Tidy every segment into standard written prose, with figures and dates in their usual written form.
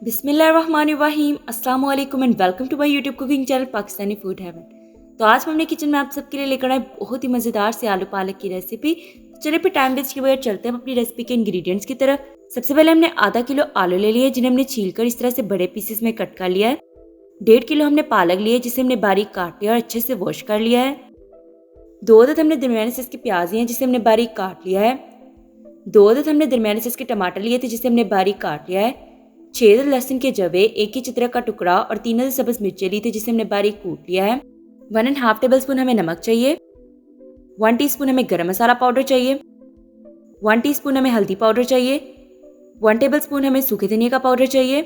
बिस्मिल्लाहिर्रहमानिर्रहीम अस्सलाम वालेकुम and welcome to my YouTube cooking channel Pakistani food heaven. तो आज हम अपने किचन में आप सबके लिए लेकर आए बहुत ही मज़ेदार से आलू पालक की रेसिपी। चलिए फिर टाइम वेस्ट के बगैर चलते हैं अपनी रेसिपी के इंग्रेडिएंट्स की तरफ। सबसे पहले हमने आधा किलो आलू ले लिए जिन्हें हमने छीलकर इस तरह से बड़े पीसेस में कट कर लिया है। 1.5 किलो हमने पालक लिए जिसे हमने बारीक काट लिया और अच्छे से वॉश कर लिया है। 2 अदद हमने दरमियाने साइज के प्याज लिए जिसे हमने बारीक काट लिया है। 2 अदद हमने दरमियाने साइज के टमाटर लिए थे जिसे हमने बारीक काट लिया है। 6 अदद लहसुन के जवे, 1 इंच अदरक का टुकड़ा और 3 अदद सब्ज मिर्चें ली थी जिसे हमने बारीक कूट लिया है। 1.5 टेबलस्पून हमें नमक चाहिए। 1 टीस्पून हमें गरम मसाला पाउडर चाहिए। 1 टीस्पून हमें हल्दी पाउडर चाहिए। 1 टेबलस्पून हमें सूखे धनिया का पाउडर चाहिए।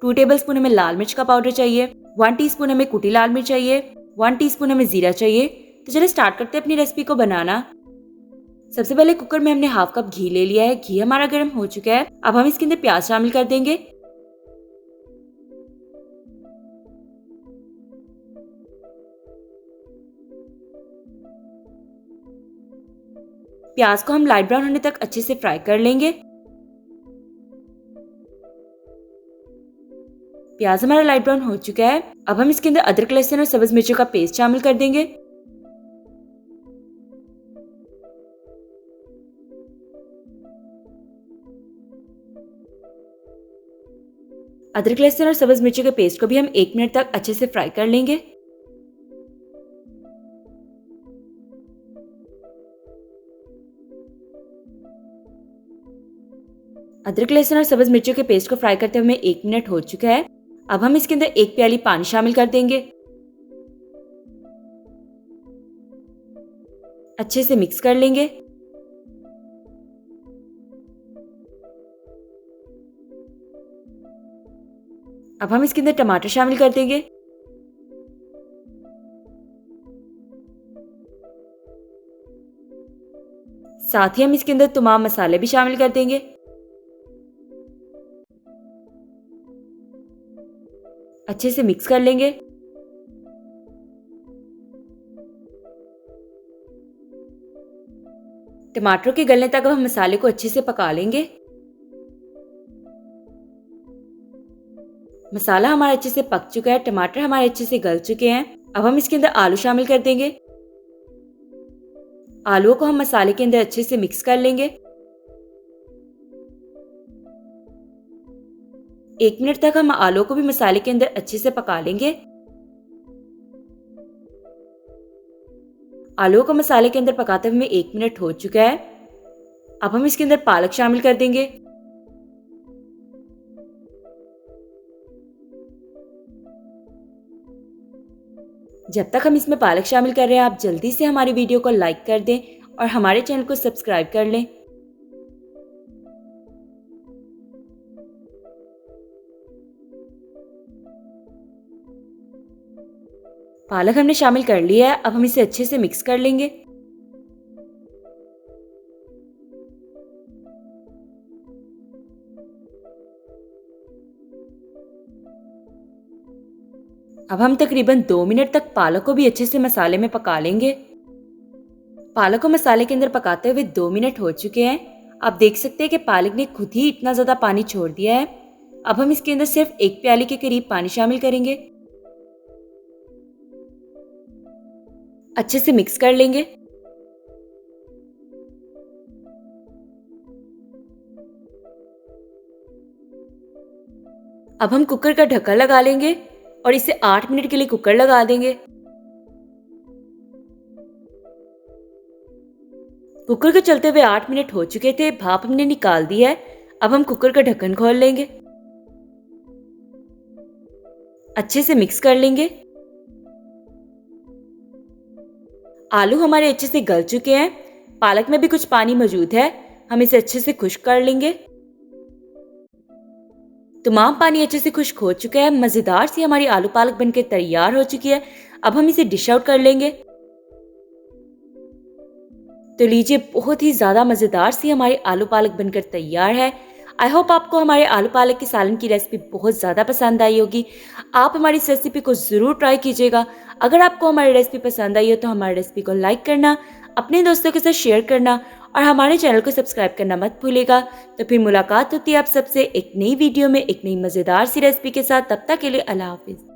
2 टेबलस्पून हमें लाल मिर्च का पाउडर चाहिए। 1 टीस्पून हमें कुटी लाल मिर्च चाहिए। 1 टीस्पून हमें जीरा चाहिए। तो चलिए स्टार्ट करते हैं अपनी रेसिपी को बनाना। सबसे पहले कुकर में हमने हाफ कप घी ले लिया है। घी हमारा गर्म हो चुका है। अब हम इसके अंदर प्याज शामिल कर देंगे। प्याज को हम लाइट ब्राउन होने तक अच्छे से फ्राई कर लेंगे। प्याज हमारा लाइट ब्राउन हो चुका है। अब हम इसके अंदर अदरक, लहसुन और सब्ज मिर्चों का पेस्ट शामिल कर देंगे। अदरक, लहसुन और सब्ज मिर्चों के पेस्ट को भी हम 1 मिनट तक अच्छे से फ्राई कर लेंगे। अदरक, लहसुन और सब्ज मिर्चों के पेस्ट को फ्राई करते हुए 1 मिनट हो चुका है। अब हम इसके अंदर 1 प्याली पानी शामिल कर देंगे। अच्छे से मिक्स कर लेंगे। अब हम इसके अंदर टमाटर शामिल कर देंगे। साथ ही हम इसके अंदर तमाम मसाले भी शामिल कर देंगे। अच्छे से मिक्स कर लेंगे। टमाटर के गलने तक अब हम मसाले को अच्छे से पका लेंगे। मसाला हमारा अच्छे से पक चुका है। टमाटर हमारे अच्छे से गल चुके हैं। अब हम इसके अंदर आलू शामिल कर देंगे। आलूओं को हम मसाले के अंदर अच्छे से मिक्स कर लेंगे। 1 मिनट तक हम आलूओं को भी मसाले के अंदर अच्छे से पका लेंगे। आलूओं को मसाले के अंदर पकाते हुए 1 मिनट हो चुका है। अब हम इसके अंदर पालक शामिल कर देंगे। जब तक हम इसमें पालक शामिल कर रहे हैं आप जल्दी से हमारी वीडियो को लाइक कर दें और हमारे चैनल को सब्सक्राइब कर लें। पालक हमने शामिल कर लिया है। अब हम इसे अच्छे से मिक्स कर लेंगे। अब हम तकरीबन 2 मिनट तक पालक को भी अच्छे से मसाले में पका लेंगे। पालक को मसाले के अंदर पकाते हुए 2 मिनट हो चुके हैं। आप देख सकते हैं कि पालक ने खुद ही इतना ज़्यादा पानी छोड़ दिया है। अब हम इसके अंदर सिर्फ 1 प्याली के करीब पानी शामिल करेंगे। अच्छे से मिक्स कर लेंगे। अब हम कुकर का ढक्कन लगा लेंगे और इसे 8 मिनट के लिए कुकर लगा देंगे। कुकर को चलते हुए 8 मिनट हो चुके थे। भाप हमने निकाल दी है। अब हम कुकर का ढक्कन खोल लेंगे। अच्छे से मिक्स कर लेंगे। आलू हमारे अच्छे से गल चुके हैं। पालक में भी कुछ पानी मौजूद है। हम इसे अच्छे से खुश्क कर लेंगे। तमाम पानी अच्छे से खुश्क हो चुका है। मजेदार सी हमारी आलू पालक बनकर तैयार हो चुकी है। अब हम इसे डिश आउट कर लेंगे। तो लीजिए, बहुत ही ज्यादा मजेदार सी हमारी आलू पालक बनकर तैयार है। आई होप आपको हमारे आलू पालक के सालन की रेसिपी बहुत ज़्यादा पसंद आई होगी। आप हमारी इस रेसिपी को ज़रूर ट्राई कीजिएगा। अगर आपको हमारी रेसिपी पसंद आई हो तो हमारी रेसिपी को लाइक करना, अपने दोस्तों के साथ शेयर करना और हमारे चैनल को सब्सक्राइब करना मत भूलिएगा। तो फिर मुलाकात होती है आप सबसे एक नई वीडियो में एक नई मज़ेदार सी रेसिपी के साथ। तब तक के लिए अल्लाह हाफिज़।